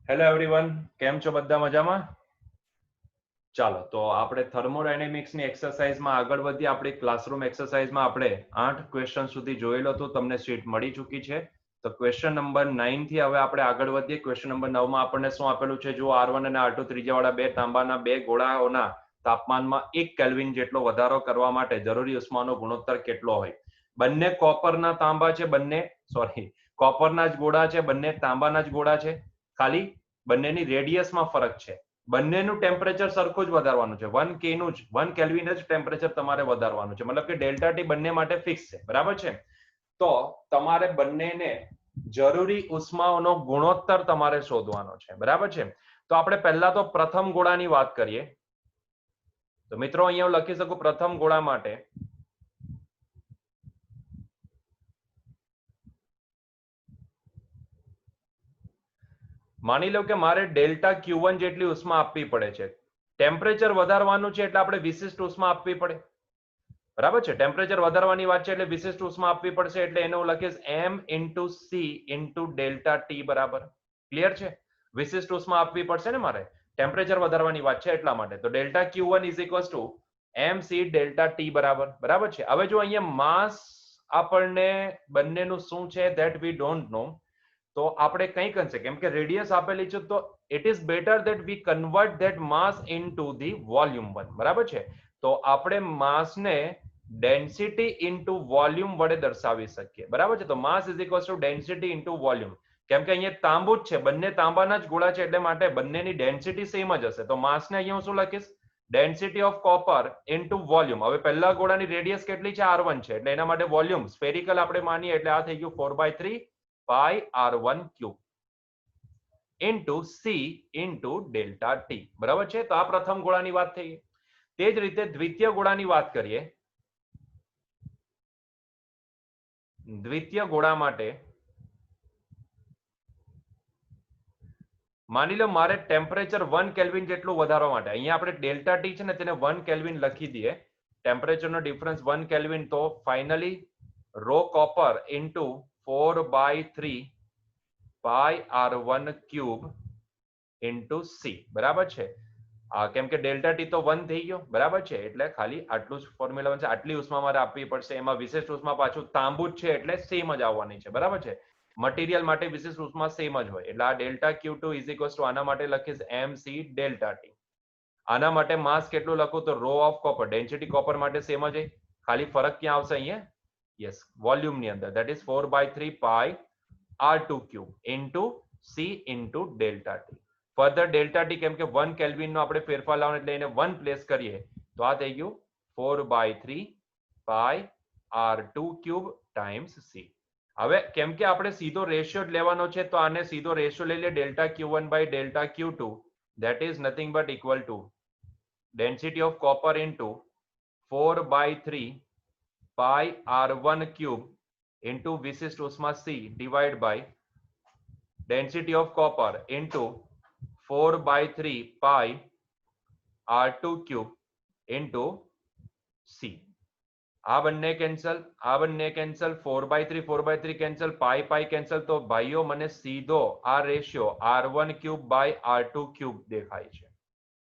Hello everyone, કેમ છો? બધા મજામાં? ચાલો તો આપણે થર્મોડાયનેમિક્સની એક્સરસાઇઝમાં આગળ વધીએ. આપણી ક્લાસરૂમ એક્સરસાઇઝમાં આપણે 8 ક્વેશ્ચન સુધી જોયેલો હતું, તમને શીટ મળી ચૂકી છે. તો ક્વેશ્ચન નંબર 9 થી હવે આપણે આગળ વધીએ. ક્વેશ્ચન નંબર 9 માં આપણને શું આપેલું છે? જો R1 અને R2 ત્રિજ્યાવાળા બે તાંબાના બે ગોળાઓના તાપમાનમાં 1 કેલ્વિન જેટલો વધારો કરવા માટે જરૂરી ઉષ્માનો ગુણોત્તર કેટલો હોય? બંને કોપરના તાંબા છે, કોપરના જ ગોળા છે, બંને તાંબાના જ ગોળા છે. ખાલી બંનેની રેડિયસમાં ફરક છે. બંનેનું ટેમ્પરેચર સરખું જ વધારવાનું છે. 1 નું જ 1 કેલ્વિન જ ટેમ્પરેચર તમારે વધારવાનું છે. મતલબ કે ડેલ્ટા ટી બંને માટે ફિક્સ છે. બરાબર છે? તો તમારે બંનેને જરૂરી ઉષ્માઓનો ગુણોત્તર તમારે શોધવાનો છે. બરાબર છે? તો આપણે પહેલા તો પ્રથમ ગોળાની વાત કરીએ. તો મિત્રો અહીંયા હું લખી શકું પ્રથમ ગોળા માટે માની લો કે મારે ડેલ્ટા Q1 જેટલી ઉષ્મા આપવી પડે છે. ટેમ્પરેચર વધારવાનું છે એટલે આપણે વિશિષ્ટ ઉષ્મા આપવી પડે. બરાબર છે? ટેમ્પરેચર વધારવાની વાત છે એટલે વિશિષ્ટ ઉષ્મા આપવી પડશે. એટલે એને હું લખીશ M × C × ડેલ્ટા ટી બરાબર. ક્લિયર છે? વિશિષ્ટ ઉષ્મા આપવી પડશે ને મારે, ટેમ્પરેચર વધારવાની વાત છે એટલા માટે. તો delta Q1 = MC delta T બરાબર. બરાબર છે? હવે જો અહીંયા માસ આપણને બંનેનું શું છે ધેટ વી ડોન્ટ નો, તો આપણે કંઈ કરશે કેમ કે રેડિયસ આપેલી છે, તો it is better that we convert that mass into the volume 1. બરાબર છે? તો આપણે માસને ડેન્સિટી ઇનટુ વોલ્યુમ વડે દર્શાવી શકીએ. બરાબર છે? તો માસ = ડેન્સિટી ઇનટુ વોલ્યુમ. કેમ કે અહીંયા તાંબુ જ છે, બંને તાંબાના જ ગોળા છે એટલે માટે બંનેની ડેન્સિટી સેમ જ હશે. તો માસને અહીંયા હું શું લખીશ? Density of copper into volume. હવે પહેલા ગોળાની રેડિયસ કેટલી છે? R1 છે, એટલે એના માટે વોલ્યુમ સ્ફેરિકલ આપણે માનીએ એટલે આ થઈ ગયું 4/3 pi R1 cube into C into delta T. બરાબર છે? તો આ પ્રથમ ગોળાની વાત થઈ. તે જ રીતે દ્વિતીય ગોળાની વાત કરીએ. દ્વિતીય ગોળા માટે માની લો મારે ટેમ્પરેચર 1 કેલ્વિન જેટલું વધારવા માટે, અહીંયા આપણે ડેલ્ટા ટી છે ને તેને 1 કેલ્વિન લખી દઈએ. ટેમ્પરેચરનો ડિફરન્સ 1 કેલ્વિન, તો finally row copper into 4/3 pi R1 cube into C. બરાબર છે? કેમ કે ડેલ્ટા ટી તો 1 થઈ ગયો. બરાબર છે? એટલે ખાલી આટલું જ ફોર્મ્યુલા બનશે. આટલી ઉષ્મા મારે આપવી પડશે. એમાં વિશિષ્ટ ઉષ્મા પાછું તાંબુ જ છે એટલે સેમ જ આવવાની છે. બરાબર છે? મટીરિયલ માટે વિશિષ્ટ ઉષ્મા સેમ જ હોય એટલે આ ડેલ્ટા Q2 આના માટે લખીશ MC ડેલ્ટા ટી. આના માટે માસ કેટલું લખું? તો rho of copper, density copper માટે સેમ જ હોય. ખાલી ફરક ક્યાં આવશે? અહીંયા યસ, વોલ્યુમ ની અંદર. That is 4/3 pi R2 cube into C into delta T. Further delta T કેમ કે 1 કેલ્વિન નો આપણે ફેરફાર લાવવાનો એટલે એને 1 પ્લેસ કરીએ તો આ થઈ ગયું 4/3 pi R2 cube times C. હવે કેમ કે આપણે સીધો રેશિયો જ લેવાનો છે તો આને સીધો રેશિયો લઈ લે delta Q1 by delta Q2, that is nothing but equal to density of copper into 4/3 pi R1 cube into વિશિષ્ટ ઉષ્મા c divide by density of copper into 4/3 pi R2 cube into c. આ બંને cancel, આ બંને cancel, 4/3 cancel, પાઈ cancel. તો ભાઈઓ મને સીધો આ ratio R1 cube by R2 cube દેખાય છે.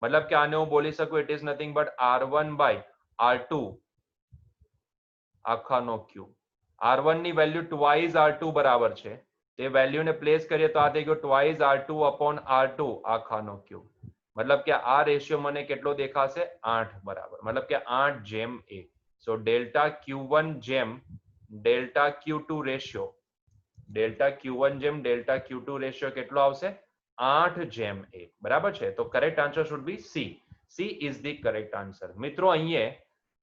મતલબ કે આને હું બોલી શકું it is nothing but R1 by R2 આખાનો ક્યુબ. R1 ની વેલ્યુ ટ્વાઇસ R2 બરાબર છે. તે વેલ્યુને પ્લેસ કરીએ તો આ થઈ ગયો ટ્વાઇસ R2 અપોન R2 આખાનો ક્યુબ. મતલબ કે આ રેશિયો મને કેટલો દેખાશે? 8 બરાબર. મતલબ કે 8:1. સો ડેલ્ટા Q1 જેમ delta Q2 ratio, delta Q1 જેમ ડેલ્ટા Q2 રેશિયો કેટલો આવશે? 8:1. બરાબર છે? તો correct answer should be C. C is the correct answer. મિત્રો અહીંયા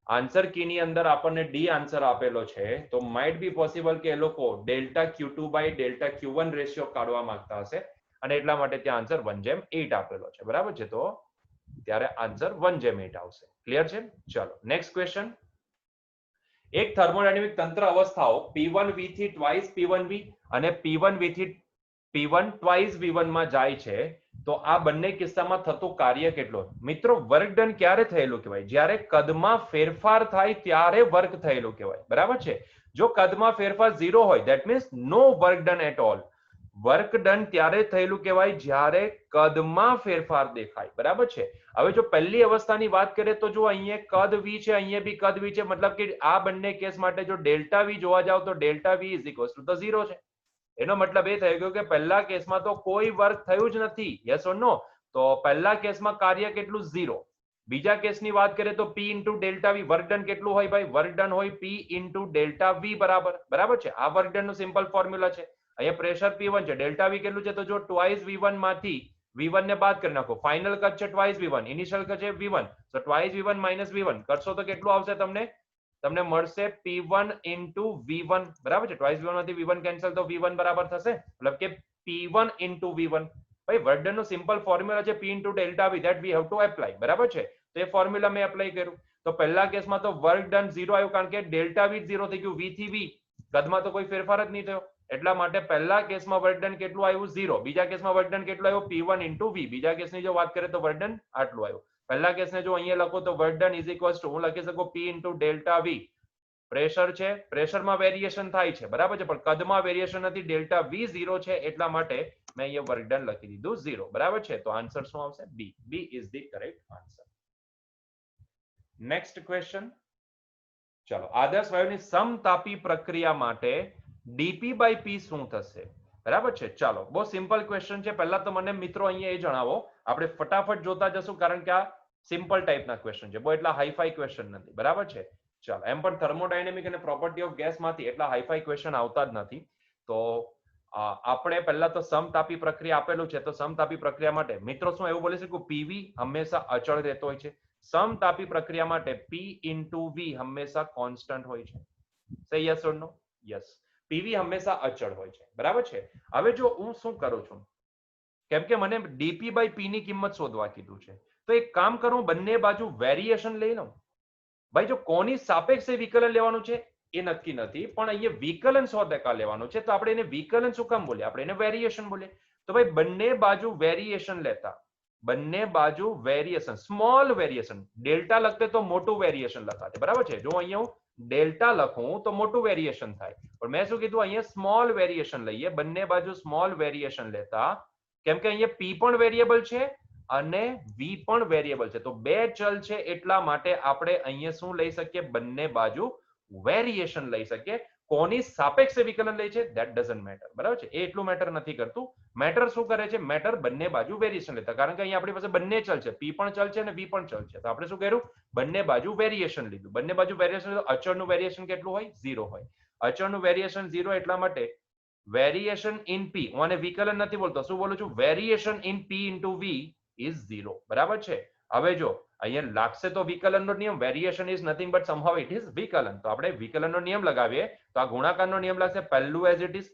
આન્સર કી ની અંદર આપણને ડી આન્સર આપેલો છે, તો માઇટ બી પોસિબલ કે એ લોકો delta Q2 by delta Q1 ratio કાઢવા માંગતા હશે અને એટલા માટે ત્યાં આન્સર 1:8 આપેલો છે. બરાબર છે? તો ત્યારે આન્સર 1:8 આવશે. ક્લિયર છે? ચલો નેક્સ્ટ ક્વેશ્ચન. એક થર્મોડાયનેમિક તંત્ર અવસ્થાઓ P1V થી ટ્વાઇસ P1V અને P1V થી P1 ટ્વાઇસ V1 માં જાય છે, તો આ બંને કિસ્સામાં થતું કાર્ય કેટલો? મિત્રો વર્ક ડન ક્યારે થયેલું કહેવાય? જ્યારે કદમાં ફેરફાર થાય ત્યારે વર્ક થયેલું કહેવાય. બરાબર છે? જો કદમાં ફેરફાર 0 હોય that means no work done at all. Work done ત્યારે થયેલું કહેવાય જ્યારે કદમાં ફેરફાર દેખાય, બરાબર છે. હવે જો પહેલી અવસ્થાની વાત કરીએ તો જો અહીંયા કદ વી છે, અહીંયા બી કદ વી છે, મતલબ કે આ બંને કેસ માટે જો ડેલ્ટા વી જોવા જાવ તો delta V is equals to તો 0 છે. એનો મતલબ એ થઈ ગયો કે પહેલા કેસમાં તો કોઈ વર્ક થયું જ નથી, યસ ઓર નો, તો પહેલા કેસમાં કાર્ય કેટલું 0. બીજા કેસની વાત કરીએ તો P into delta V, work done કેટલું હોય ભાઈ, વર્ક ડન હોય P ઇન્ટુ ડેલ્ટા વી બરાબર છે. આ વર્ક ડન નું સિમ્પલ ફોર્મ્યુલા છે. અહીંયા પ્રેશર P1 છે, ડેલ્ટા વી કેટલું છે તો જો ટ્વાઇસ V1 માંથી V1 ને બાદ કરી નાખો, ફાઇનલ કદ છે ટ્વાઇસ V1, ઇનિશિયલ કદ છે V1, તો ટ્વાઇસ V1 માઇનસ V1 કરશો તો કેટલું આવશે તમને મળશે P1 ઇન્ટુ V1, બરાબર છે. ટ્વાઇસ V1 માંથી V1 કેન્સલ તો V1 બરાબર થશે, મતલબ કે P1 ઇન્ટુ V1. ભાઈ વર્ક ડન નું સિમ્પલ ફોર્મ્યુલા છે P into delta V, that we have to apply, બરાબર છે. તો એ ફોર્મ્યુલા મેં એપ્લાય કર્યું, તો પહેલા કેસમાં તો વર્ક ડન 0 આવ્યું કારણ કે ડેલ્ટા વી 0 થઈ ગયું, વી થી વી, કદમાં તો કોઈ ફેરફાર જ નહીં થયો, એટલા માટે પહેલા કેસમાં વર્ક ડન કેટલું આવ્યું 0, બીજા કેસમાં વર્ક ડન કેટલું આવ્યું P1 ઇન્ટુ વી. બીજા કેસની જો વાત કરીએ તો વર્ક ડન આટલું આવ્યું. પહેલા કેસને જો અહીંયા લખો તો work done is equals to, હું લખી શકું P into delta V. Pressure છે, પ્રેશરમાં વેરિએશન થાય છે, બરાબર છે, પણ કદમાં વેરિએશન નથી, ડેલ્ટા વી 0 છે, એટલા માટે મેં અહીંયા વર્ક ડન લખી દીધું 0, બરાબર છે. તો આન્સર શું આવશે? B. B is the correct answer. Next question. ચાલો, આદર્શ વાયુની સમતાપી પ્રક્રિયા માટે ડીપી બાય પી શું થશે? બરાબર છે. ચાલો, બહુ સિમ્પલ ક્વેશ્ચન છે. પહેલા તો મને મિત્રો અહીંયા એ જણાવો, આપણે ફટાફટ જોતા જશું કારણ કે આ સિમ્પલ ટાઈપના ક્વેશ્ચન છે, બહુ એટલા હાઈફાઈ ક્વેશ્ચન નથી, બરાબર છે. ચાલો, એમ પણ થર્મોડાયનેમિક અને પ્રોપર્ટી ઓફ ગેસમાંથી એટલા હાઈફાઈ ક્વેશ્ચન આવતા જ નથી. તો આપણે પહેલા તો સમતાપી પ્રક્રિયા આપેલું છે, તો સમતાપી પ્રક્રિયા માટે મિત્રો શું એવું બોલી શકું, પીવી હંમેશા અચળ રહેતો હોય છે. સમતાપી પ્રક્રિયા માટે P ઇન્ટુ વી હંમેશા કોન્સ્ટન્ટ હોય છે. Say yes or no? Yes. PV હંમેશા અચળ હોય છે, બરાબર છે. હવે જો હું શું કરું છું, કેમ કે મને ડીપી બાય પી ની કિંમત શોધવા કીધું છે, તો એક કામ કરું, બંને બાજુ વેરિએશન લઈ લઉં. ભાઈ જો કોની સાપેક્ષે વિકલન લેવાનું છે એ નક્કી નથી, પણ અહીંયા વિકલન 100% લેવાનું છે, તો આપણે એને વિકલન શું કામ બોલીએ, આપણે એને વેરિએશન બોલીએ. તો ભાઈ બંને બાજુ વેરિએશન લેતા, બંને બાજુ વેરિએશન, સ્મોલ વેરિએશન, ડેલ્ટા લખતે તો મોટું વેરિએશન લખાતે, બરાબર છે. જો અહીંયા હું ડેલ્ટા લખું તો મોટું વેરિએશન થાય, પણ મેં શું કીધું, અહીંયા સ્મોલ વેરિએશન લઈએ, બંને બાજુ સ્મોલ વેરિએશન લેતા, કેમ કે અહીંયા પી પણ વેરિયેબલ છે અને વી પણ વેરિયેબલ છે, તો બે ચલ છે, એટલા માટે આપણે અહીંયા શું લઈ શકીએ, બંને બાજુ વેરિએશન લઈ શકીએ. કોની સાપેક્ષે વિકલન લે છે ધેટ ડઝન્ટ મેટર, બરાબર છે. એ એટલું મેટર નથી કરતું. મેટર શું કરે છે, મેટર બંને બાજુ વેરિએશન લેતા, કારણ કે અહીંયા આપણી પાસે બંને ચલ છે, પી પણ ચલ છે અને વી પણ ચલ છે, તો આપણે શું કર્યું, બંને બાજુ વેરિએશન લીધું. બંને બાજુ વેરિએશન લીધું, અચળનું વેરિએશન કેટલું હોય, 0 હોય. અચળનું વેરિએશન 0 એટલા માટે વેરિએશન ઇન પી, હું આને વિકલન નથી બોલતો, શું બોલું છું, variation in P into V is 0, બરાબર છે. હવે જો અહીંયા લાગશે તો વિકલનનો નિયમ, variation is nothing but સમહાઉ it is વિકલન, તો આપણે વિકલનનો નિયમ લગાવીએ, તો આ ગુણાકારનો નિયમ લાગશે, પહેલું એઝ ઇટ ઇઝ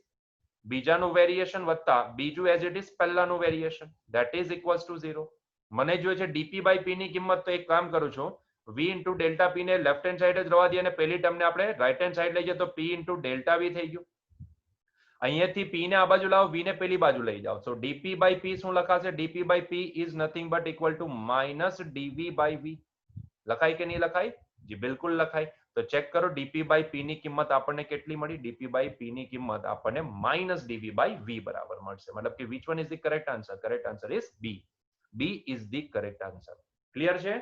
બીજાનું વેરિએશન વત્તા બીજું એઝ ઇટ ઇઝ પહેલાનું variation, that is equals to 0. મને જોઈએ છે ડીપી બાય પી ની કિંમત, તો એક કામ કરું છું, વી ઇન્ટુ ડેલ્ટા પી ને લેફ્ટ હેન્ડ સાઈડ જ રવા દઈએ અને પહેલી ટર્મને આપણે રાઈટ હેન્ડ સાઈડ લઈ જઈએ, તો પી ઇન્ટુ ડેલ્ટા વી થઈ ગયું. અહીંયાથી પી ને આ બાજુ લાવો, વી ને પેલી બાજુ લઈ જાઓ, સો ડીપી બાય પી શું લખાશે, dP by P is nothing but equal to minus dV by V. લખાય કે નહીં લખાય? જી બિલકુલ લખાય. તો ચેક કરો ડીપી બાય પી ની કિંમત આપણને કેટલી મળી, ડીપી બાય પી ની કિંમત આપણને માઇનસ ડીવી બાય વી બરાબર મળશે, મતલબ કે which one is the correct answer? Correct answer is B. B is the correct answer. Clear છે?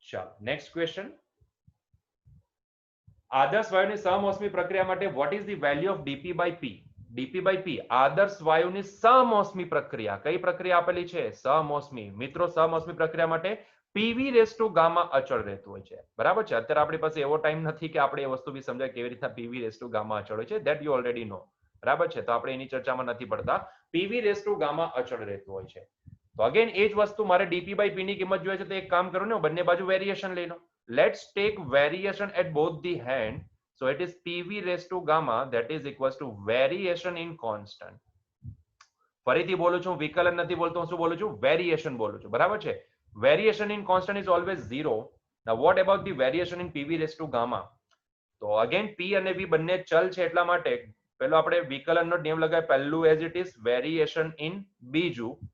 ચાલો નેક્સ્ટ ક્વેશ્ચન. આદર્શ વાયુની સમોષ્મી પ્રક્રિયા માટે what is the value of dp by p? dp by p આદર્શ વાયુની સમોષ્મી પ્રક્રિયા, કઈ પ્રક્રિયા આપેલી છે, સમોષ્મી. મિત્રો સમોષ્મી પ્રક્રિયા માટે પીવી રેસ ટુ ગામા અચળ રહેતું હોય છે, બરાબર છે. અત્યારે આપણી પાસે એવો ટાઈમ નથી કે આપણે એ વસ્તુ બી સમજાય કેવી રીતના પીવી રેસ ટુ ગામા અચળ હોય છે, ધેટ યુ ઓલરેડી નો, બરાબર છે. તો આપણે એની ચર્ચામાં નથી પડતા. પીવી રેસ ટુ ગામા અચળ રહેતું હોય છે. તો અગેન એ જ વસ્તુ મારે ડીપી બાય પી ની કિંમત જોઈએ છે, તો એક કામ કરો ને, બંને બાજુ વેરિએશન લઈ લો. Let's take variation at both the hand. So it is PV raised to gamma, that is equals to variation in constant. ફરીથી બોલું છું, વિકલન નથી બોલતો, હું શું બોલું છું, વેરિએશન બોલું છું, બરાબર છે. Variation in constant is always 0. Now what about the variation in PV raised to gamma? તો અગેન P અને V બંને ચલ છે, એટલા માટે પેલો આપણે વિકલનનો નિયમ લગાય, પહેલું as it is variation in બીજું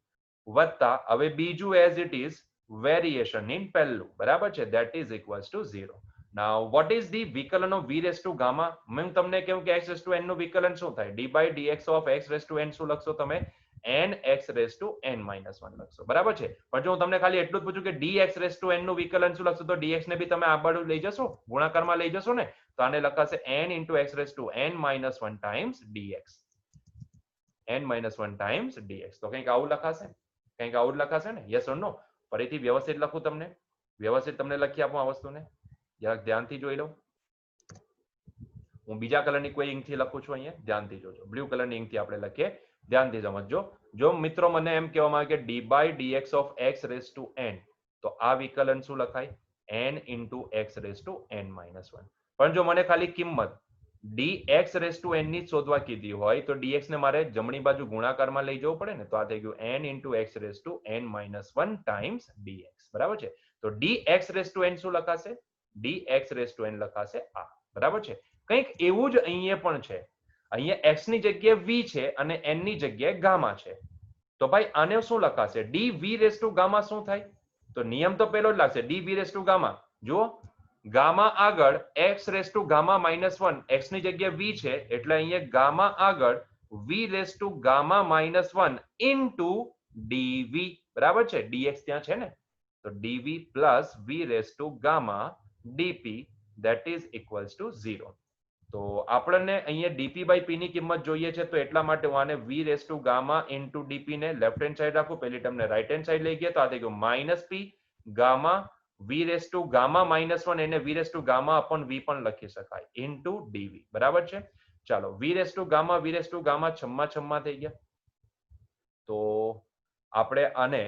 વત્તા હવે બીજું as it is variation in પહેલું, બરાબર છે, that is equals to 0. Now what is the વિકલન of v raise to gamma? મેં તમને કહ્યું કે x રેસ ટુ n નું વિકલન શું થાય? d by dx of x raise to n શું લખશો તમે? n x raise to n minus 1 લખશો, બરાબર છે. પણ જો હું તમને ખાલી એટલું જ પૂછું કે dx રેસ ટુ n નું વિકલન શું લખશો, તો dx ને બી તમે આ બાજુ લઈ જશો, ગુણાકારમાં લઈ જશો ને, તો આને લખાશે n into x raise to n minus 1 times dx. n minus 1 times dx. તો કંઈક આવું લખાશે, કંઈક આવું જ લખાશે ને? યસ ઓર નો? ફરીથી વ્યવસ્થિત લખું તમને, વ્યવસ્થિત તમને લખી આપું આ વસ્તુને, જરાક ધ્યાનથી જોઈ લો. હું બીજા કલરની કોઈ ઇંકથી લખું છું, અહીંયા ધ્યાનથી જોજો. બ્લુ કલરની ઇંકથી આપણે લખીએ, ધ્યાનથી સમજજો. જો મિત્રો મને એમ કહેવામાં આવે કે d by dx of x raise to n, તો આ વિકલન શું લખાય? n into x raise to n minus 1. પણ જો મને ખાલી કિંમત dx રેસ ટુ n ની શોધવા કીધી હોય તો dx ને મારે જમણી બાજુ ગુણાકારમાં લઈ જવું પડે ને, તો આ થઈ ગયું n into x raise to n minus 1 times dx, બરાબર છે. તો dx રેસ ટુ n શું લખાશે? dx રેસ ટુ n લખાશે આ, બરાબર છે. કંઈક એવું જ અહીંયા પણ છે. અહીંયા x ની જગ્યાએ v છે અને n ની જગ્યાએ ગામા છે. તો ભાઈ આને શું લખાશે? dv રેસ ટુ ગામા શું થાય? તો નિયમ તો પેલો જ લાગશે, dv રેસ ટુ ગામા. જુઓ, ગામા આગળ x raise to gamma minus 1, x ની જગ્યાએ v છે એટલે અહીંયા ગામા આગળ v raise to gamma minus 1 into dv, બરાબર છે. dx ત્યાં છે ને, તો dv plus v raise to gamma dp that is equals to 0. તો આપણને અહીંયા dp બાય p ની કિંમત જોઈએ છે, તો એટલા માટે હું આને v raise to gamma into dp ને લેફ્ટ હેન્ડ સાઈડ રાખું, પેલી ટર્મને રાઈટ હેન્ડ સાઈડ લઈ ગયા, તો આ થઈ ગયું minus p gamma v raise to gamma minus 1, એને v raise to gamma upon v પણ લખી શકાય ઇન્ટુ dv, બરાબર છે. ચાલો, v રેસ ટુ ગામા છમ્મા થઈ ગયા. તો આપણે આને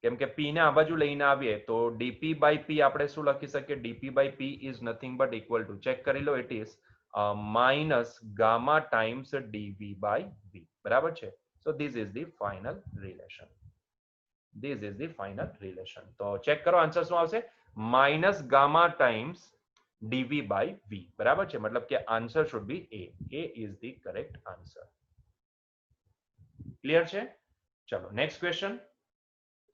કેમ કે p ને આ બાજુ લઈને આવીએ તો dp બાય p આપણે શું લખી શકીએ? dp by p is nothing but equal to, check કરી લો, it is minus gamma times dv by v, બરાબર છે. So this is the final relation. This is the final relation. તો check કરો આન્સર શું આવશે? minus gamma times dv by v, બરાબર છે. મતલબ કે answer should be a. A is the correct answer. Clear છે? ચલો નેક્સ્ટ ક્વેશ્ચન.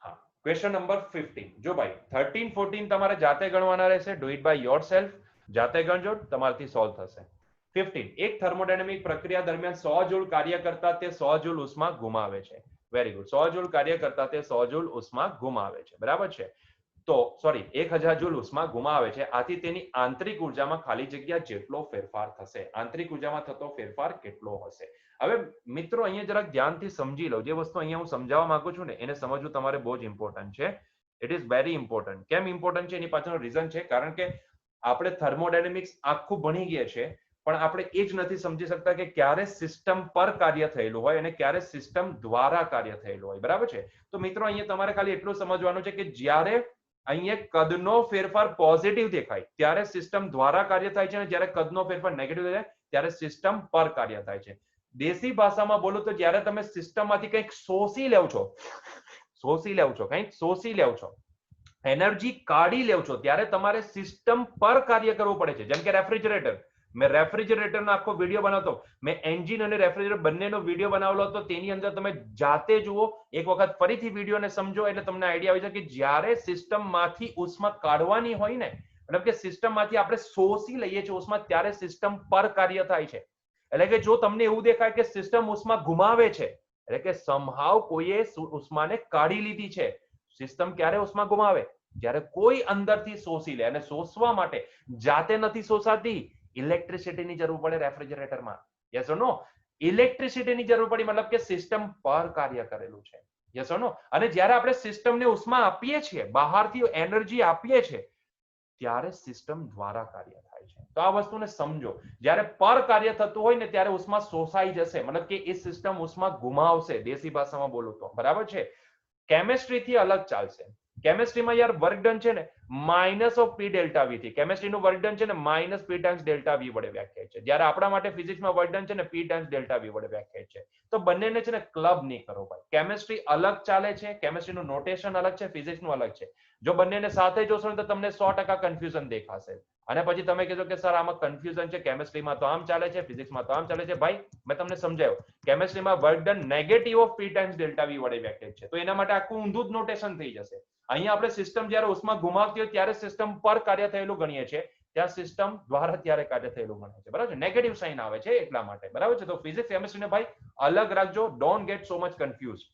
હા, ક્વેશ્ચન નંબર 15. જો ભાઈ 13 14 તમારે જાતે ગણવાના રહેશે. Do it by yourself. જાતે ગણજો, તમારાથી સોલ્વ થશે. 15. એક થર્મોડાયનેમિક પ્રક્રિયા દરમિયાન 100 જૂલ કાર્ય કરતા તે 100 જૂલ ઉષ્મા ગુમાવે છે. Very good. 100 જૂલ કાર્ય કરતા તે 100 જૂલ ઉષ્મા ગુમાવે છે, બરાબર છે. તો સોરી 1000 જૂલ ઉષ્મા ગુમાવે છે. આથી તેની આંતરિક ઉર્જામાં ખાલી જગ્યા જેટલો ફેરફાર થશે. આંતરિક ઉર્જામાં થતો ફેરફાર કેટલો હશે? હવે મિત્રો અહીંયા જરાક ધ્યાનથી સમજી લો. જે વસ્તુ અહીંયા હું સમજાવવા માંગુ છું ને, એને સમજવું તમારે બહુ જ ઇમ્પોર્ટન્ટ છે. It is very important. કેમ ઇમ્પોર્ટન્ટ છે? એની પાછળનું રીઝન છે, કારણ કે આપણે થર્મોડાયનેમિક્સ આખું ભણી ગયા છે, પણ આપણે એ જ નથી સમજી શકતા કે ક્યારે સિસ્ટમ પર કાર્ય થયેલું હોય અને ક્યારે સિસ્ટમ દ્વારા કાર્ય થયેલું હોય, બરાબર છે. તો મિત્રો અહીંયા તમારે ખાલી એટલું સમજવાનું છે કે જ્યારે અહીંયા કદનો ફેરફાર પોઝિટિવ દેખાય ત્યારે સિસ્ટમ દ્વારા કાર્ય થાય છે, અને જ્યારે કદનો ફેરફાર નેગેટિવ દેખાય ત્યારે સિસ્ટમ પર કાર્ય થાય છે. દેશી ભાષામાં બોલો તો જ્યારે તમે સિસ્ટમમાંથી કંઈક શોષી લેવ છો, એનર્જી કાઢી લેવ છો, ત્યારે તમારે સિસ્ટમ પર કાર્ય કરવું પડે છે. જેમ કે રેફ્રિજરેટર, મેં રેફ્રિજરેટરનો આખો વિડીયો બનાવતો, મેં એન્જિન અને રેફ્રિજરેટર બંનેનો વિડીયો બનાવેલો હતો. તેની અંદર તમે જાતે જુઓ, એક વખત ફરીથી વિડીયોને સમજો એટલે તમને આઈડિયા આવી જાય કે જ્યારે સિસ્ટમમાંથી ઉષ્મા કાઢવાની હોય ને, મતલબ કે સિસ્ટમમાંથી આપણે શોષી લઈએ છીએ ઉષ્મા, ત્યારે સિસ્ટમ પર કાર્ય થાય છે. એટલે કે જો તમને એવું દેખાય કે સિસ્ટમ ઉષ્મા ગુમાવે છે, એટલે કે સમહાવ કોઈએ ઉષ્માને કાઢી લીધી છે. સિસ્ટમ ક્યારે ઉષ્મા ગુમાવે? જ્યારે કોઈ અંદરથી શોષી લે, અને શોષવા માટે જાતે નથી શોષાતી, ઇલેક્ટ્રિસિટીની જરૂર પડે રેફ્રિજરેટરમાં. યસ ઓર નો? ઇલેક્ટ્રિસિટીની જરૂર પડી, મતલબ કે સિસ્ટમ પર કાર્ય કરેલું છે. યસ ઓર નો? અને જ્યારે આપણે સિસ્ટમને ઉષ્મા આપીએ છીએ, બહારથી એનર્જી આપીએ છીએ, ત્યારે સિસ્ટમ દ્વારા કાર્ય થાય છે. તો આ વસ્તુને સમજો. જ્યારે પર કાર્ય થતું હોય ને ત્યારે ઉષ્મા શોષાઈ જશે, મતલબ કે એ સિસ્ટમ ઉષ્મા ગુમાવશે. દેશી ભાષામાં બોલું તો, બરાબર છે. કેમેસ્ટ્રીથી અલગ ચાલશે. કેમેસ્ટ્રીમાં યાર વર્ક ડન છે ને minus of P delta V થી, કેમેસ્ટ્રીનું વર્ક ડન છે ને minus P times delta V વડે વ્યાખ્યાયિત છે. જ્યારે આપણા માટે ફિઝિક્સમાં વર્ક ડન છે ને પી ટાઈમ્સ ડેલ્ટા વી વડે વ્યાખ્યાયિત છે. તો બંનેને છે ને ક્લબ નહીં કરો ભાઈ. કેમેસ્ટ્રી અલગ ચાલે છે, કેમેસ્ટ્રીનું નોટેશન અલગ છે, ફિઝિક્સનું અલગ છે. જો બંનેને સાથે જોશો ને તો તમને 100% કન્ફ્યુઝન દેખાશે, અને પછી તમે કહેશો કે સર આમાં કન્ફ્યુઝન છે, કેમેસ્ટ્રીમાં તો આમ ચાલે છે, ફિઝિક્સમાં તો આમ ચાલે છે. ભાઈ મેં તમને સમજાવ્યું, કેમેસ્ટ્રીમાં work done negative of P times delta V વડે વ્યાખ્યાયિત છે. તો એના માટે આખું ઊંધું જ નોટેશન થઈ જશે. અહીંયા આપણે સિસ્ટમ જ્યારે ઉષ્મા ગુમાવતી હોય ત્યારે સિસ્ટમ પર કાર્ય થયેલું ગણીએ છીએ, ત્યાં સિસ્ટમ દ્વારા ત્યારે કાર્ય થયેલું ગણાય છે, બરાબર છે. નેગેટિવ સાઇન આવે છે એટલા માટે, બરાબર છે. તો ફિઝિક્સ કેમિસ્ટ્રી ને ભાઈ અલગ રાખજો, don't get so much confuse.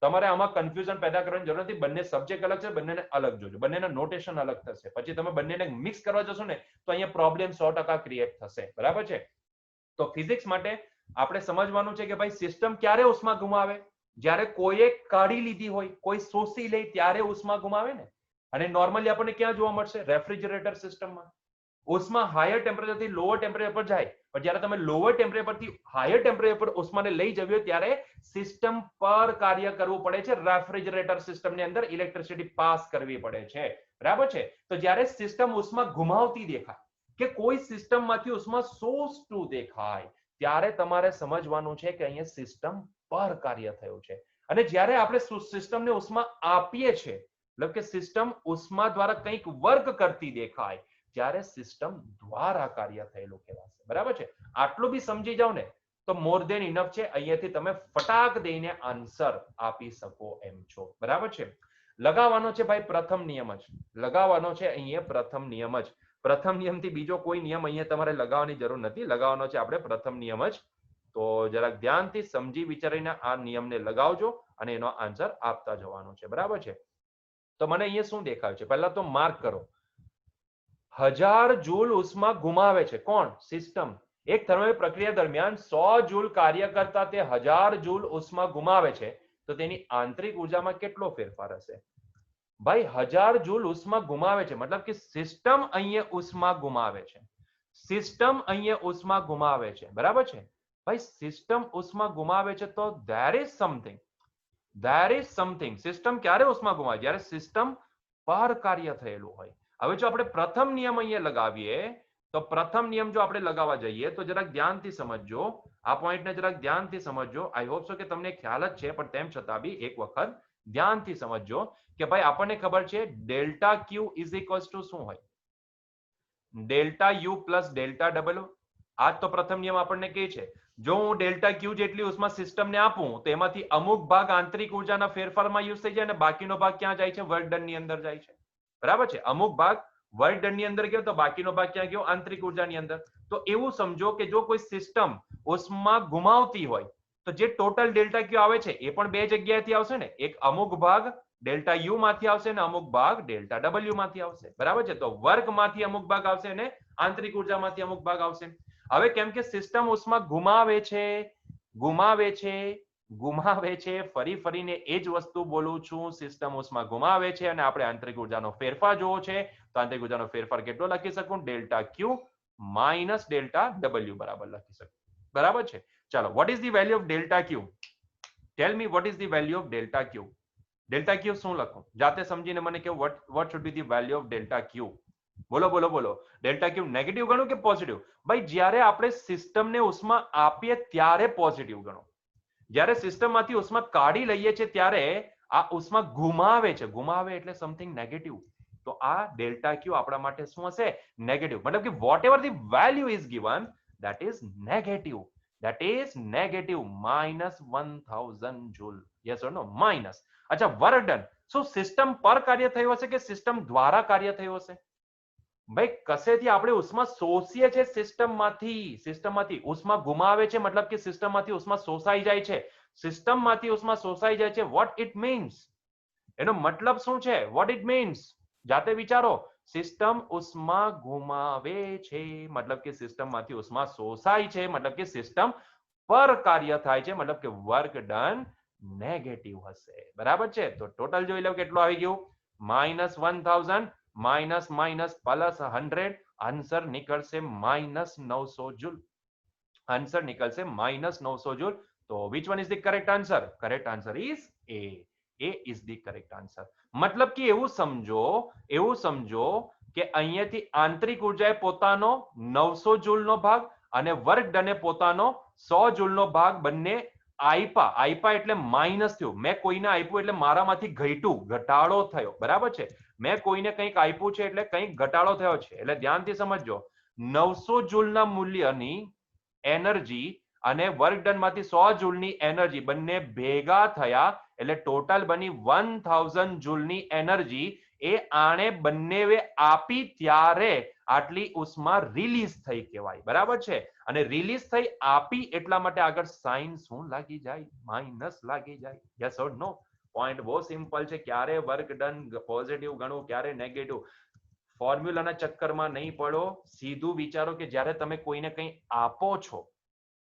તમારે આમાં કન્ફ્યુઝન પેદા કરવાની જરૂર નથી. બંને સબ્જેક્ટ અલગ છે, બંનેને અલગ જોજો, બંનેના નોટેશન અલગ થશે. પછી તમે બંનેને મિક્સ કરવા જશો ને તો અહીંયા પ્રોબ્લેમ 100% ક્રિએટ થશે, બરાબર છે. તો ફિઝિક્સ માટે આપણે સમજવાનું છે કે ભાઈ સિસ્ટમ ક્યારે ઉષ્મા ગુમાવે? જ્યારે કોઈએ કાઢી લીધી હોય, કોઈ શોષી લે ત્યારે ઉષ્મા ગુમાવે ને. અને નોર્મલી આપણને ક્યાં જોવા મળશે? રેફ્રિજરેટર સિસ્ટમમાં. ઉષ્મા હાયર ટેમ્પરેચર થી લોઅર ટેમ્પરેચર પર જાય, પણ જ્યારે તમે લોઅર ટેમ્પરેચર પરથી હાયર ટેમ્પરેચર પર ઉષ્માને લઈ જવી હોય ત્યારે સિસ્ટમ પર કાર્ય કરવું પડે છે. રેફ્રિજરેટર સિસ્ટમની અંદર ઇલેક્ટ્રિસિટી પાસ કરવી પડે છે, બરાબર છે. તો જ્યારે સિસ્ટમ ઉષ્મા ગુમાવતી દેખાય કે કોઈ સિસ્ટમમાંથી ઉષ્મા શોષતું દેખાય ત્યારે તમારે સમજવાનું છે કે અહીંયા સિસ્ટમ પર કાર્ય થયું છે. અને જ્યારે આપણે સિસ્ટમને ઉષ્મા આપીએ છીએ, એટલે કે સિસ્ટમ ઉષ્મા દ્વારા કંઈક વર્ક કરતી દેખાય ત્યારે સિસ્ટમ દ્વારા કાર્ય થયેલું કહેવાશે, બરાબર છે. આટલું બી સમજી જાવ ને તો મોર દેન ઇનફ છે. અહીંયાથી તમે ફટાક દઈને આન્સર આપી શકો એમ છો, બરાબર છે. લગાવવાનો છે ભાઈ પ્રથમ નિયમ જ લગાવવાનો છે. અહીંયા પ્રથમ નિયમ જ, પ્રથમ નિયમથી બીજો કોઈ નિયમ અહીંયા તમારે લગાવવાની જરૂર નથી. લગાવવાનો છે આપણે પ્રથમ નિયમ જ. તો જરાક ધ્યાનથી સમજી વિચારીને આ નિયમને લગાવજો અને એનો આન્સર આપતા જવાનો છે, બરાબર છે. તો મને અહીંયા શું દેખાય છે? પહેલા તો માર્ક કરો. 1000 જૂલ ઉષ્મા ગુમાવે છે કોણ? સિસ્ટમ. એક થર્મલ પ્રક્રિયા દરમિયાન 100 જૂલ કાર્ય કરતા તે 1000 જૂલ ઉષ્મા ગુમાવે છે, તો તેની આંતરિક ઉર્જામાં કેટલો ફેરફાર હશે? ભાઈ 1000 જૂલ ઉષ્મા ગુમાવે છે મતલબ કે સિસ્ટમ અહીંયા ઉષ્મા ગુમાવે છે. સિસ્ટમ અહીંયા ઉષ્મા ગુમાવે છે, બરાબર છે. ભાઈ સિસ્ટમ ઉષ્મા ગુમાવે છે તો there is something. સિસ્ટમ ક્યારે ઉષ્મા ગુમાવે? જ્યારે સિસ્ટમ પર કાર્ય થયેલું હોય. હવે જો આપણે પ્રથમ નિયમ અહીંયા લગાવીએ તો પ્રથમ નિયમ જો આપણે લગાવવા જઈએ તો જરાક ધ્યાનથી સમજજો, આ પોઈન્ટને જરાક ધ્યાનથી સમજજો. આઈ હોપ સો કે તમને ખ્યાલ જ છે, પણ તેમ છતાં બી એક વખત ધ્યાનથી સમજજો કે ભાઈ આપણને ખબર છે delta Q is equals two શું હોય? Delta you plus delta W. આ તો પ્રથમ નિયમ આપણને કહે છે જો હું ડેલ્ટા ક્યુ જેટલી ઉષ્મા સિસ્ટમને આપું તો એમાંથી અમુક ભાગ આંતરિક ઉર્જાના ફેરફારમાં યુઝ થઈ જાય અને બાકીનો ભાગ ક્યાં જાય છે? વર્ક ડન ની અંદર જાય છે, બરાબર છે. અમુક ભાગ વર્ક ડન ની અંદર ગયો તો બાકીનો ભાગ ક્યાં ગયો? આંતરિક ઉર્જાની અંદર. તો એવું સમજો કે જો કોઈ સિસ્ટમ ઉષ્મા ગુમાવતી હોય તો જે ટોટલ ડેલ્ટા ક્યુ આવે છે એ પણ બે જગ્યાએથી આવશે ને. એક અમુક ભાગ ડેલ્ટા યુ માંથી આવશે ને અમુક ભાગ ડેલ્ટા ડબલ્યુ માંથી આવશે, બરાબર છે. તો વર્કમાંથી અમુક ભાગ આવશે ને આંતરિક ઉર્જામાંથી અમુક ભાગ આવશે. હવે કેમ કે સિસ્ટમ ઉષ્મા ગુમાવે છે, ફરી ફરીને એ જ વસ્તુ બોલું છું, સિસ્ટમ ઉષ્મા ગુમાવે છે અને આપણે આંતરિક ઉર્જાનો ફેરફાર જોવો છે તો આંતરિક ઉર્જાનો ફેરફાર કેટલો લખી શકું? Delta Q minus delta W બરાબર લખી શકું, બરાબર છે. ચાલો, what is the value of delta Q? Tell me what is the value of delta Q? Delta Q શું લખું? જાતે સમજીને મને કહો. What should be the value of delta Q? બોલો બોલો બોલો. ડેલ્ટા ક્યુ નેગેટિવ ગણો કે પોઝિટિવ? ભાઈ જ્યારે આપણે સિસ્ટમને ઉષ્મા આપીએ ત્યારે પોઝિટિવ ગણો. જ્યારે સિસ્ટમમાંથી ઉષ્મા કાઢી લઈએ છીએ ત્યારે આ ઉષ્મા ગુમાવે છે. ગુમાવે એટલે સમથિંગ નેગેટિવ. તો આ ડેલ્ટા ક્યુ આપણા માટે શું હશે? નેગેટિવ. મતલબ કે whatever the value is given that is negative. That is negative -1000 joule. Yes or no? Minus. અચ્છા, વર્ક ડન. શું સિસ્ટમ પર કાર્ય થયું હશે કે સિસ્ટમ દ્વારા કાર્ય થયું હશે? ભાઈ કસેથી આપણે ઉષ્મા શોષીએ છે સિસ્ટમમાંથી ઉષ્મા ગુમાવે છે મતલબ કે સિસ્ટમમાંથી ઉષ્મા શોષાઈ જાય છે. સિસ્ટમમાંથી ઉષ્મા શોષાઈ જાય છે. What it means? એનો મતલબ શું છે? What it means? જાતે વિચારો. સિસ્ટમ ઉષ્મા ગુમાવે છે મતલબ કે સિસ્ટમમાંથી ઉષ્મા શોષાય છે મતલબ કે સિસ્ટમ પર કાર્ય થાય છે મતલબ કે વર્ક ડન નેગેટિવ હશે, બરાબર છે. તો ટોટલ જોઈ લો કેટલું આવી ગયું? -1000 માઇનસ માઇનસ પ્લસ 100. આન્સર નીકળશે -900 જૂલ. આન્સર નીકળશે -900 જૂલ. તો which one is the correct answer? Correct answer is A. A is the correct answer. મતલબ કે એવું સમજો કે અહીંયાથી આંતરિક ઉર્જાએ પોતાનો 900 જૂલનો ભાગ અને વર્ક ડને પોતાનો 100 જૂલનો ભાગ બંને આઈપા એટલે માઇનસ થયું. મેં કોઈને આપ્યું એટલે મારામાંથી ઘટાડો થયો, બરાબર છે. મેં કોઈને કંઈક આપ્યું છે એટલે કંઈક ઘટાડો થયો છે. એટલે ધ્યાનથી સમજજો. 900 જૂલના મૂલ્યની એનર્જી અને વર્ક ડન માંથી 100 જૂલની એનર્જી બંને ભેગા થયા એટલે ટોટલ બની 1000 જૂલની એનર્જી. એ આણે બંને આપી ત્યારે આટલી ઉષ્મા રિલીઝ થઈ કહેવાય, બરાબર છે. અને રિલીઝ થઈ આપી એટલા માટે આગળ સાઇન શું લાગી જાય? માઇનસ લાગી જાય. Yes or no? પોઈન્ટ બહુ સિમ્પલ છે. ક્યારે વર્ક ડન પોઝિટિવ ગણવું, ક્યારે નેગેટિવ, ફોર્મ્યુલાના ચક્કરમાં નહીં પડો. સીધું વિચારો કે જ્યારે તમે કોઈને કંઈ આપો છો,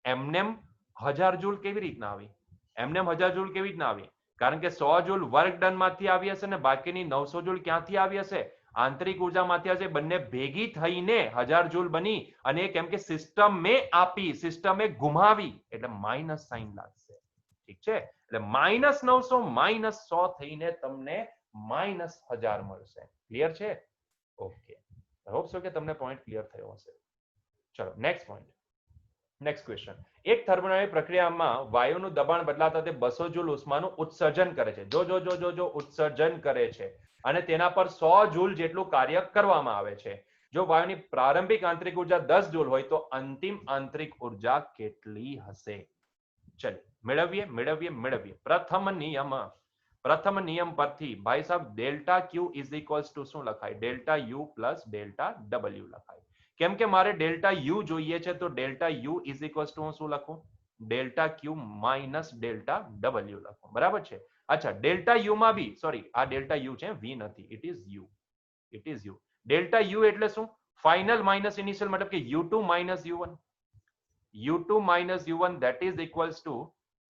એમનેમ 1000 જૂલ કેવી રીતના આવી? એમનેમ 1000 જૂલ કેવી રીતના આવી? કારણ કે 100 જૂલ વર્ક ડન માંથી આવી હશે ને બાકીની 900 જૂલ ક્યાંથી આવી હશે? આંતરિક ઉર્જામાંથી હશે. બંને ભેગી થઈને 1000 જૂલ બની. અને કેમ કે સિસ્ટમે આપી, સિસ્ટમે ગુમાવી, એટલે માઇનસ સાઇન લાગશે. ઠીક છે? એટલે -900 -100 થઈને તમને -1000 મળશે. ક્લિયર છે? ઓકે, હોપ સો કે તમને પોઈન્ટ ક્લિયર થયો હશે. ચલો નેક્સ્ટ પોઈન્ટ, નેક્સ્ટ ક્વેશ્ચન. એક થર્મોડાયનેમિક પ્રક્રિયામાં વાયુનું દબાણ બદલાતા તે 200 જૂલ ઉષ્માનું ઉત્સર્જન કરે છે. જો ઉત્સર્જન કરે છે અને તેના પર 100 જૂલ જેટલું કાર્ય કરવામાં આવે છે. જો વાયુની પ્રારંભિક આંતરિક ઉર્જા 10 જૂલ હોય તો અંતિમ આંતરિક ઉર્જા કેટલી હશે? ચલો મેળવીએ. પ્રથમ નિયમ પરથી ભાઈ સાહેબ delta Q is equals two શું લખાય? Delta you plus delta W લખાય. કેમ કે મારે ડેલ્ટા યુ જોઈએ છે, તો delta you is equals to હું શું લખું? Delta Q minus delta W લખું. બરાબર છે? અચ્છા, ડેલ્ટા યુ માં બી, સોરી આ ડેલ્ટા યુ છે, વી નથી, it is you. Delta you એટલે શું? ફાઇનલ માઇનસ ઇનિશિયલ, મતલબ કે u2 minus u1. u2 minus u1 that is equals to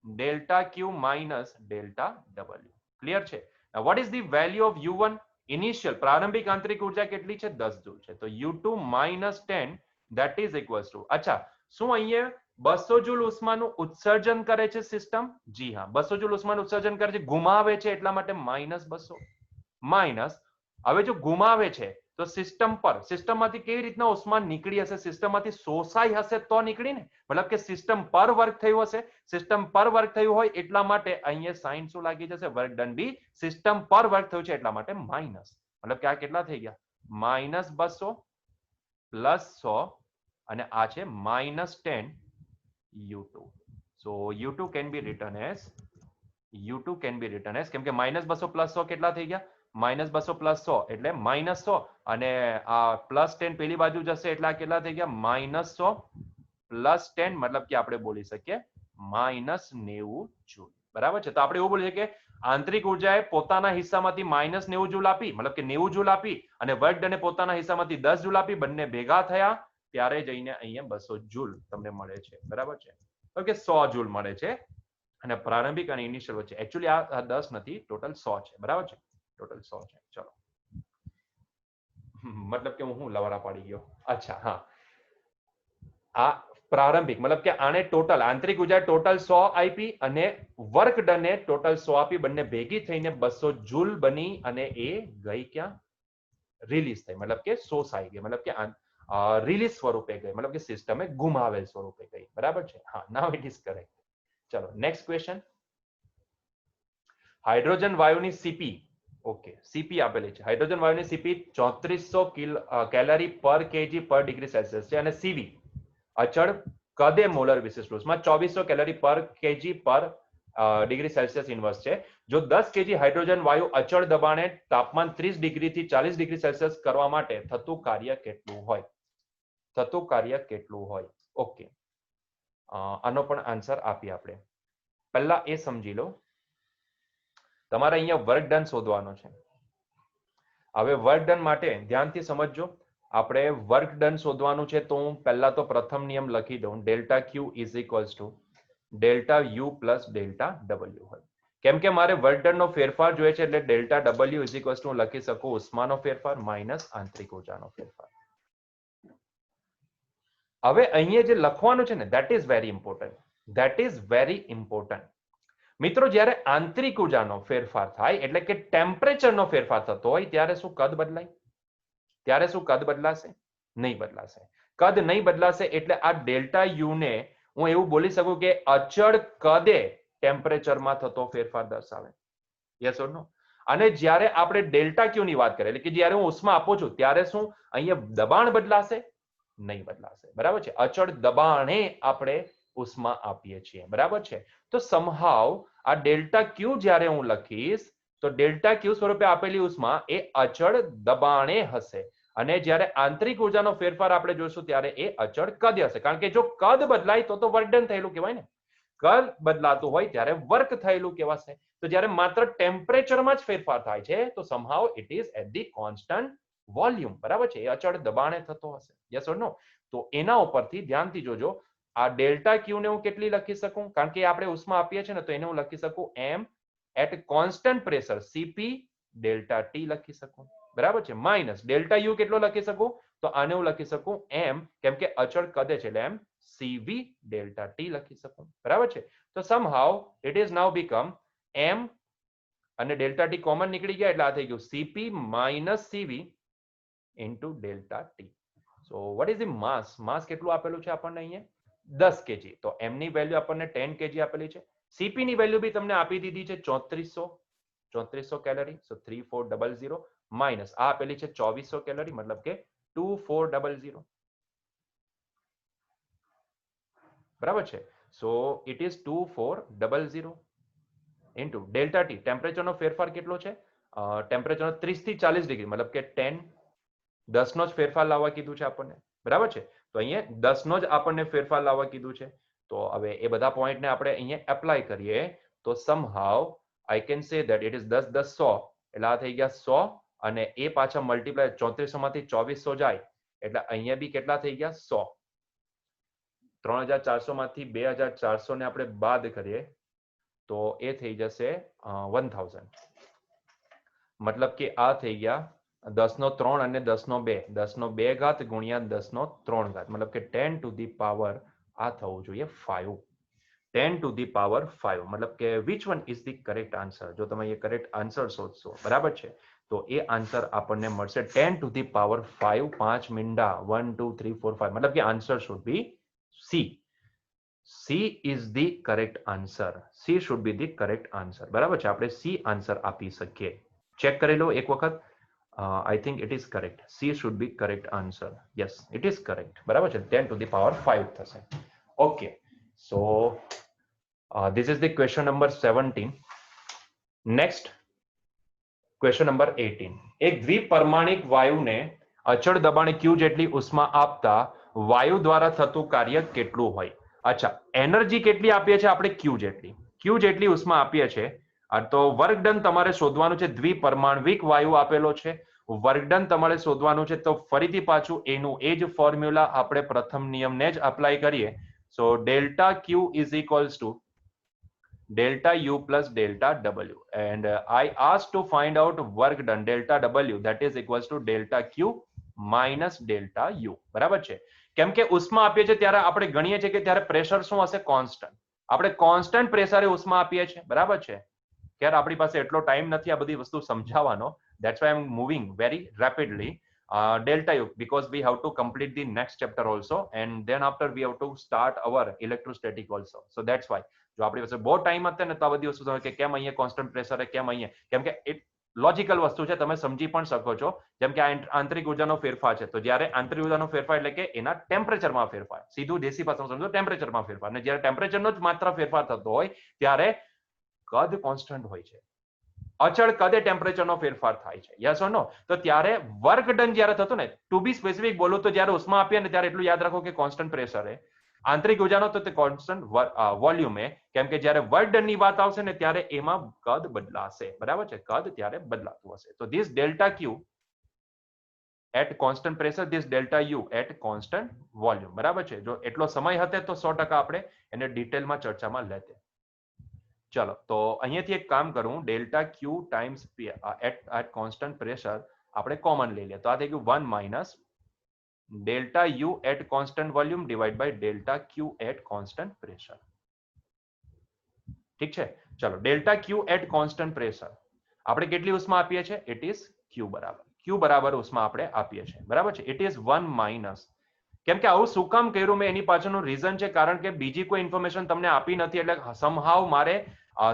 delta q minus delta w. Clear છે? Now what is the value of u1? Initial પ્રારંભિક આંતરિક ઉર્જા કેટલી છે? 10 જૂલ છે. તો u2 minus 10 that is equals to, અચ્છા, શું અહીંયા 200 જૂલ ઉષ્માનું ઉત્સર્જન કરે છે સિસ્ટમ? જી હા, 200 જૂલ ઉષ્માનું ઉત્સર્જન કરે છે, ગુમાવે છે એટલા માટે -200. માઇનસ, હવે જો ગુમાવે છે તો સિસ્ટમમાંથી કેવી રીતના ઉષ્મા નીકળી હશે? સિસ્ટમમાંથી શોષાઈ હશે તો નીકળી ને. મતલબ કે સિસ્ટમ પર વર્ક થયું હશે. સિસ્ટમ પર વર્ક થયું હોય એટલા માટે અહીંયા સાઇન શું લાગી જશે? વર્ક ડન બી સિસ્ટમ પર વર્ક થયું છે એટલા માટે માઇનસ. મતલબ કે આ કેટલા થઈ ગયા? -200 +100 અને આ છે -10 u2. So u2 can be written as કેમ કે -200 +100 કેટલા થઈ ગયા? -200 +100 એટલે -100 અને આ +10 પેલી બાજુ જશે એટલે આ કેટલા થઈ ગયા? -100 +10, મતલબ કે આપણે બોલી શકીએ -90 જૂલ. બરાબર છે? તો આપણે એવું બોલી શકીએ આંતરિક ઉર્જાએ પોતાના હિસ્સામાંથી -90 જૂલ આપી, મતલબ કે 90 જૂલ આપી, અને વર્ક ડને પોતાના હિસ્સામાંથી 10 જૂલ આપી. બંને ભેગા થયા ત્યારે જઈને અહીંયા 200 જૂલ તમને મળે છે. બરાબર છે? ઓકે, 100 જૂલ મળે છે. અને પ્રારંભિક અને ઇનિશિયલ વચ્ચે એકચ્યુઅલી આ 10 નથી, ટોટલ 100 છે. બરાબર છે? ટોટલ 100 છે. ચલો, મતલબ કે હું લવારા પાડી ગયો. અચ્છા, હા, આ પ્રારંભિક મતલબ કે આને ટોટલ આંતરિક ઉર્જા ટોટલ 100 આપી અને વર્ક ડને ટોટલ 100 આપી. બંને ભેગી થઈને 200 જૂલ બની અને એ ગઈ ક્યાં? રિલીઝ થઈ, મતલબ કે શોષાઈ ગઈ, મતલબ કે રિલીઝ સ્વરૂપે ગઈ, મતલબ કે સિસ્ટમે ગુમાવેલ સ્વરૂપે ગઈ. બરાબર છે? હા, નાઉ ઇટ ઇઝ કરેક્ટ. ચલો નેક્સ્ટ ક્વેશ્ચન. હાઇડ્રોજન વાયુની સીપી, ઓકે, સીપી આપેલી છે. હાઇડ્રોજન વાયુની સીપી 3400 કેલરી પર કેજી પર ડિગ્રી સેલ્સિયસ છે અને સીવી અચળ કદે મોલર વિશિષ્ટ ઉષ્મા 2400 કેલરી પર કેજી પર ડિગ્રી સેલ્સિયસ ઇન્વર્સ છે. જો 10 કેજી હાઇડ્રોજન વાયુ અચળ દબાણે તાપમાન 30 ડિગ્રીથી 40 ડિગ્રી સેલ્સિયસ કરવા માટે થતું કાર્ય કેટલું હોય? ઓકે, આનો પણ આન્સર આપીએ આપણે. પહેલા એ સમજી લો, તમારે અહીંયા વર્ક ડન શોધવાનો છે. હવે વર્ક ડન માટે ધ્યાનથી સમજજો. આપણે વર્ક ડન શોધવાનું છે તો હું પહેલા તો પ્રથમ નિયમ લખી દઉં, delta Q is equals to delta you plus delta W હોય. કેમ કે મારે વર્ક ડન નો ફેરફાર જોઈએ છે એટલે delta W is equals two લખી શકું ઉષ્માનો ફેરફાર માઇનસ આંતરિક ઉર્જાનો ફેરફાર. હવે અહીંયા જે લખવાનું છે ને ધેટ ઇઝ વેરી ઇમ્પોર્ટન્ટ. મિત્રો, જ્યારે આંતરિક ઉર્જાનો ફેરફાર થાય એટલે કે ટેમ્પરેચરનો ફેરફાર થતો હોય ત્યારે શું કદ બદલાય? કદ બદલાશે? નહીં બદલાશે. કદ નહીં બદલાશે એટલે આ ડેલ્ટા યુ ને હું એવું બોલી શકું કે અચળ કદે ટેમ્પરેચરમાં થતો ફેરફાર દર્શાવે. યસ ઓર નો? અને જ્યારે આપણે ડેલ્ટા ક્યુ ની વાત કરીએ એટલે કે જ્યારે હું ઉષ્મા આપું છું ત્યારે શું અહીંયા દબાણ બદલાશે? નહીં બદલાશે. બરાબર છે? અચળ દબાણે આપણે ઉષ્મા આપીએ છીએ. બરાબર છે? તો સમહાવ આ ડેલ્ટા ક્યુ જ્યારે હું લખીશ તો ડેલ્ટા ક્યુ સ્વરૂપે આપેલી ઉષ્મા એ અચળ દબાણે હશે. અને જ્યારે આંતરિક ઉર્જાનો ફેરફાર આપણે જોઈશું ત્યારે એ અચળ કદ હશે, કારણ કે જો કદ બદલાય તો વર્ક ડન થયેલું કહેવાય ને. કદ બદલાતું હોય ત્યારે વર્ક થયેલું કહેવાશે. તો જ્યારે માત્ર ટેમ્પરેચરમાં જ ફેરફાર થાય છે તો somehow it is at the constant volume, બરાબર છે, એ અચળ દબાણે થતો હશે. Yes or no? તો એના ઉપરથી ધ્યાનથી જોજો, આ ડેલ્ટા ક્યુ ને હું કેટલી લખી શકું, કારણ કે આપણે ઉષ્મા આપીએ છીએ ને, તો એને હું લખી શકું M at constant pressure CP delta T લખી શકું, બરાબર છે, માઇનસ ડેલ્ટા યુ કેટલો લખી શકું, તો આને હું લખી શકું એમ, કેમ કે અચળ કદે છે એટલે એમ સીવી ડેલ્ટા ટી લખી શકું, બરાબર છે. તો somehow it is now become M અને ડેલ્ટા ટી કોમન નીકળી ગયા એટલે આ થઈ ગયું CP minus CV into delta T. So what is the mass? Mass કેટલું આપેલું છે આપણને અહીંયા? 10 kg. તો m ની વેલ્યુ આપણને 10 kg આપેલી છે. cp ની વેલ્યુ બી તમને આપી દીધી છે 3400 કેલરી. સો 3400 માઇનસ આ આપેલી છે 2400 કેલરી, મતલબ કે 2400, બરાબર છે. So it is 2400 into delta T. ટેમ્પરેચરનો ફેરફાર કેટલો છે? ટેમ્પરેચરનો 30 થી 40 ડિગ્રી, મતલબ કે 10 નો જ ફેરફાર લાવવા કીધું છે આપણને, બરાબર છે. તો અહીંયા 10 નો જ આપણને ફેરફાર લાવવા કીધું છે. તો હવે એ બધા પોઈન્ટને આપણે અહીંયા એપ્લાય કરીએ તો સમહાઉ I can say that it is 10 10 100, એટલે આ થઈ ગયા 100, અને એ પાછા મલ્ટીપ્લાય 3400 માંથી 2400 જાય એટલે અહીંયા બી કેટલા થઈ ગયા? 100. 3400 માંથી 2400 ને આપણે બાદ કરીએ તો એ થઈ જશે 1000, મતલબ કે આ થઈ ગયા 10 નો 3 અને 10 નો 2, 10 નો 2 ઘાત ગુણ્યા 10 નો 3 ઘાત, મતલબ કે 10 ટુ ધી પાવર આ થવું જોઈએ 5. 10 ટુ ધી પાવર 5, મતલબ કે which one is the correct answer? જો તમે એ કરેક્ટ આન્સર શોધશો, બરાબર છે, તો એ આન્સર આપણને મળશે 10 ટુ ધી પાવર 5. 5 મીંડા 1 2 3 4 5, મતલબ કે answer should be C. C is the correct answer. C should be the correct answer, બરાબર છે. આપણે સી આન્સર આપી શકીએ. ચેક કરી લો એક વખત. I think it is correct. C should be correct answer. Yes, it is correct. બરાબર છે, 10 to the power 5 થશે. Okay, so this is the question number 17. Next, question number 18. એક દ્વિપરમાણિક વાયુને અચળ દબાણે Q જેટલી ઉષ્મા આપતા વાયુ દ્વારા થતું કાર્ય કેટલું હોય? અચ્છા, એનર્જી કેટલી આપીએ છીએ આપણે? Q જેટલી ઉષ્મા આપીએ છીએ. તો વર્ક ડન તમારે શોધવાનું છે. દ્વિપરમાણવિક વાયુ આપેલો છે, વર્ક ડન તમારે શોધવાનું છે. તો ફરીથી પાછું એનું એ જ ફોર્મ્યુલા આપણે પ્રથમ નિયમને જ અપ્લાય કરીએ. So delta Q is equals to delta U plus delta W, and I asked to find out work done, delta W, that is equals to delta Q minus delta U, બરાબર છે. કેમ કે ઉષ્મા આપીએ છીએ ત્યારે આપણે ગણીએ છીએ કે ત્યારે પ્રેશર શું હશે? કોન્સ્ટન્ટ. આપણે કોન્સ્ટન્ટ પ્રેશરે ઉષ્મા આપીએ છીએ, બરાબર છે. ત્યારે આપણી પાસે એટલો ટાઈમ નથી આ બધી વસ્તુ સમજાવવાનો. That's why I'm moving very rapidly. Delta U, because we have to complete the next chapter also, and then after we have to start our electrostatic also. So that's why. જો આપણી પાસે બહુ time હતો ને તો આ બધી વસ્તુ સમજ કે કેમ અહીંયા કોન્સ્ટન્ટ પ્રેશર, કેમ અહીંયા, કેમ કે એ લોજિકલ વસ્તુ છે, તમે સમજી પણ શકો છો. જેમ કે આંતરિક ઉર્જાનો ફેરફાર છે, તો જ્યારે આંતરિક ઉર્જાનો ફેરફાર એટલે કે એના ટેમ્પરેચરમાં ફેરફાર, સીધું દેશી ભાષામાં સમજો ટેમ્પરેચરમાં ફેરફાર. અને જ્યારે ટેમ્પરેચરનો જ માત્ર ફેરફાર થતો હોય ત્યારે કદ કોન્સ્ટન્ટ હોય છે, અચળ કદે ટેમ્પરેચરનો ફેરફાર થાય છે. Yes or no? તો ત્યારે વર્ક ડન જ્યારે થતું ને, ટુ બી સ્પેસિફિક બોલું તો જ્યારે ઉષ્મા આપીએ ને ત્યારે એટલું યાદ રાખો કે કોન્સ્ટન્ટ પ્રેશર આંતરિક ઉર્જાનો તો તે કોન્સ્ટન્ટ વોલ્યુમ કેમ કે જ્યારે વર્ક ડન ની વાત આવશે ને ત્યારે એમાં કદ બદલાશે, બરાબર છે, કદ ત્યારે બદલાતું હશે. તો this delta Q at constant pressure, this delta U at constant volume, બરાબર છે. જો એટલો સમય હતે તો 100% આપણે એને ડિટેલમાં ચર્ચામાં લેતે. ચલો, તો અહીંયાથી એક કામ કરું, delta Q times at constant pressure આપણે કોમન લઈ લઈએ. તો આ થઈ ગયું 1 માઇનસ delta U at constant volume divided by delta Q at constant pressure. ઠીક છે. ચલો, delta Q at constant pressure આપણે કેટલી ઉષ્મા આપીએ છીએ? ઇટ ઇઝ Q બરાબર ઉષ્મા આપણે આપીએ છીએ, બરાબર છે. It is 1 minus. કેમ કે આવું શું કામ કર્યું મેં, એની પાછળનું રીઝન છે, કારણ કે બીજી કોઈ ઇન્ફોર્મેશન તમને આપી નથી, એટલે સમહાવ મારે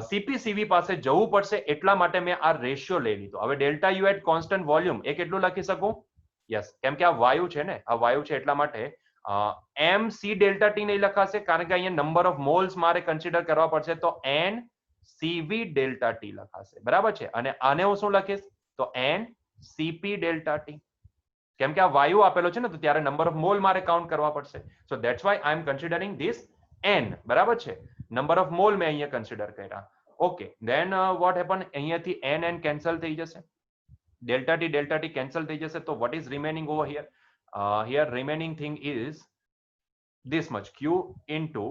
CPCV પાસે જવું પડશે, એટલા માટે મેં આ રેશિયો લઈ લીધો. હવે delta U at constant volume એ કેટલું લખી શકું? યસ, કેમ કે આ વાયુ છે ને, આ વાયુ છે એટલા માટે MC ડેલ્ટા ટી નહીં લખાશે, કારણ કે અહીંયા નંબર ઓફ મોલ્સ મારે કન્સિડર કરવા પડશે, તો NCV ડેલ્ટા ટી લખાશે, બરાબર છે. અને આને હું શું લખીશ? તો NCP ડેલ્ટા ટી. કેમ કે આ વાયુ આપેલો છે ને, તો ત્યારે નંબર ઓફ મોલ મારે કાઉન્ટ કરવા પડશે. So that's why I am considering this n. બરાબર છે, નંબર ઓફ મોલ મેં અહીંયા કન્સિડર કર્યા. ઓકે, ધેન વોટ હેપન, અહીંયાથી n કેન્સલ થઈ જશે, ડેલ્ટા ટી કેન્સલ થઈ જશે. તો what is remaining over here? Here remaining thing is this much, q into,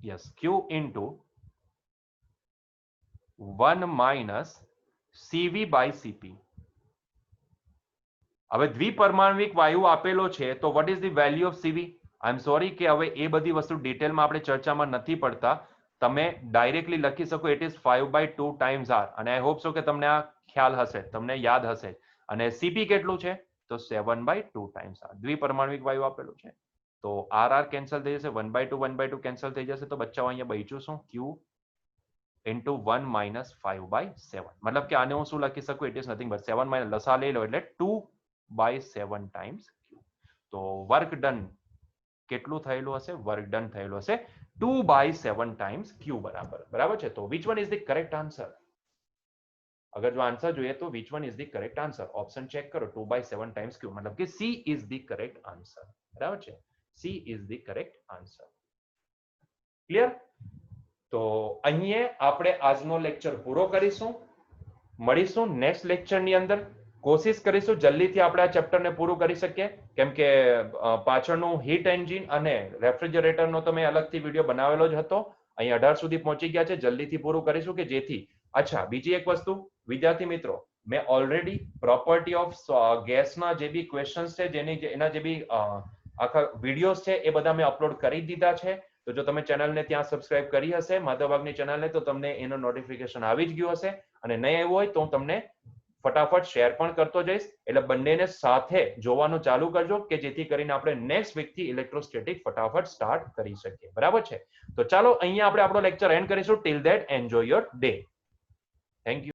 yes, q into 1 minus cv by cp. હવે દ્વિપરમાણવિક વાયુ આપેલો છે, તો what is the value of cv? I am sorry કે હવે એ બધી વસ્તુ ડિટેલમાં આપણે ચર્ચામાં નથી પડતા. તમે ડાયરેક્ટલી લખી શકો, ઇટ ઇઝ 5/2 times r. અને આઈ હોપ સો કે તમને આ ખ્યાલ હશે, તમને યાદ હશે. અને cp કેટલું છે? તો 7/2 times r. દ્વિપરમાણવિક વાયુ આપેલું છે, તો r કેન્સલ થઈ જશે, 1/2 કેન્સલ થઈ જશે. તો બચ્ચાઓ અહીંયા બચ્યું શું? q into 1 minus 5/7. મતલબ કે આને હું શું લખી શકું? It is nothing but 7 minus લસા લઈ લો એટલે 2/7 times q. તો વર્ક ડન કેટલું થયેલું હશે? વર્ક ડન થયેલું હશે 2/7 times q બરાબર. બરાબર છે. તો which one is the correct answer? અગર જો આન્સર જોઈએ તો which one is the correct answer? Option check કરો, 2/7 times q, મતલબ કે c is the correct answer. બરાબર છે, c is the correct answer. Clear? તો અહીંયા આપણે આજનો લેક્ચર પૂરો કરીશું. મળીશું નેક્સ્ટ લેક્ચરની અંદર. કોશિશ કરીશું જલ્દીથી આપણે આ ચેપ્ટરને પૂરું કરી શકીએ, કેમ કે પાછળનું હીટ એન્જિન અને રેફ્રિજરેટરનો તો મેં અલગથી વિડીયો બનાવેલો જ હતો. અહીં 18 સુધી પહોંચી ગયા છે. જલ્દીથી પૂરું કરીશું કે જેથી. અચ્છા, બીજી એક વસ્તુ વિદ્યાર્થી મિત્રો, મેં ઓલરેડી પ્રોપર્ટી ઓફ ગેસના જે બી ક્વેશ્ચન્સ છે, એના જે બી આખા વિડીયોઝ છે, એ બધા મેં અપલોડ કરી દીધા છે. તો જો તમે ચેનલને ત્યાં સબસ્ક્રાઇબ કરી હશે, માધવવાગની ચેનલને, તો તમને એનો નોટિફિકેશન આવી જ ગયું હશે. અને નહીં આવ્યું હોય તો હું તમને ફટાફટ શેર પણ કરતો જઈશ. એટલે બંનેને સાથે જોવાનું ચાલુ કરજો કે જેથી કરીને આપણે નેક્સ્ટ વીકથી ઇલેક્ટ્રોસ્ટેટિક ફટાફટ સ્ટાર્ટ કરી શકીએ. બરાબર છે? તો ચાલો અહીંયા આપણે આપણો લેક્ચર એન્ડ કરીશું. Till that enjoy your day. Thank you.